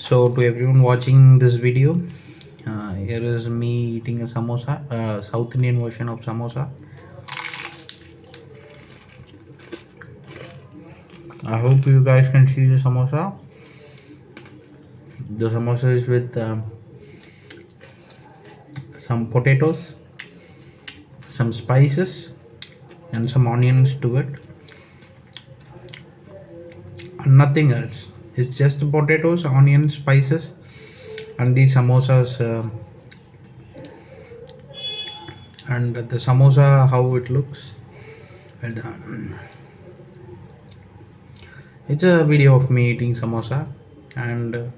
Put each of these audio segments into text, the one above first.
So to everyone watching this video, here is me eating a samosa, South Indian version of samosa. I hope you guys can see the samosa. The samosa is with some potatoes, some spices, and some onions to it. Nothing else. It's just potatoes, onions, spices, and the samosas. And the samosa, how it looks. And it's a video of me eating samosa, and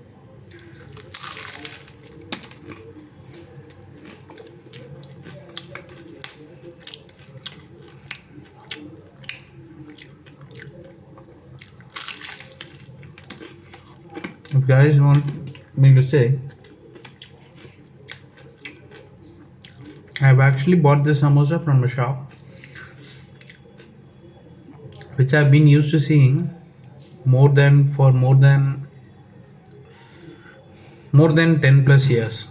if you guys want me to say, I've actually bought this samosa from a shop which I've been used to seeing more than 10 plus years.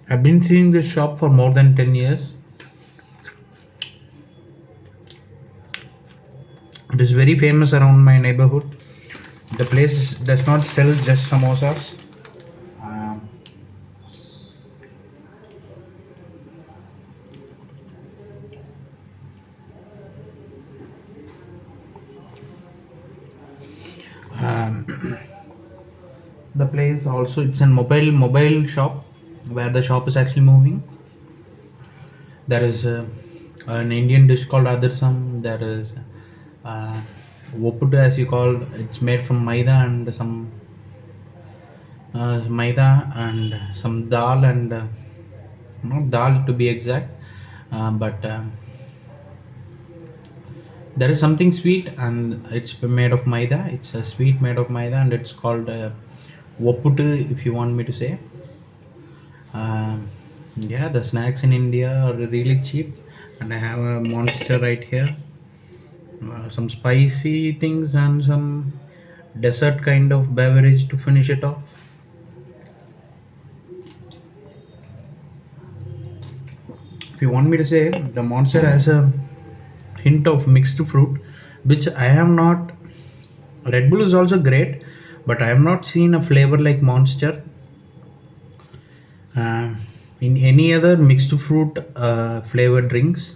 I've been seeing this shop for more than 10 years. It is very famous around my neighborhood. The place does not sell just samosas. Um, um, the place also, it's a mobile shop where the shop is actually moving. There is an Indian dish called Adarsam. There is uh, Woppudu, as you call. It's made from maida and some dal and not dal to be exact, but there is something sweet and it's made of maida. It's a sweet made of maida and it's called Woppudu, if you want me to say. Um, yeah, the snacks in India are really cheap, and I have a monster right here. Some spicy things and some dessert kind of beverage to finish it off. If you want me to say, the monster has a hint of mixed fruit, which I have not. Red Bull is also great, but I have not seen a flavor like monster uh, in any other mixed fruit flavored drinks.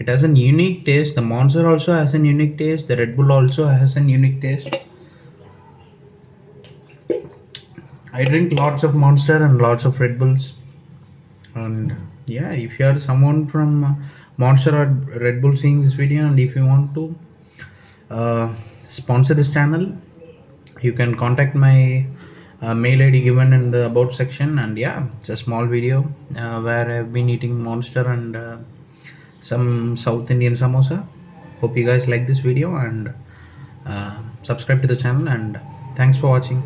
It has a unique taste. The monster also has a unique taste. The Red Bull also has a unique taste. I drink lots of monster and lots of Red Bulls. And yeah, if you are someone from Monster or Red Bull seeing this video, and if you want to sponsor this channel, you can contact my mail ID given in the about section. And yeah, it's a small video where I've been eating monster and some South Indian samosa. Hope you guys like this video and subscribe to the channel, and thanks for watching.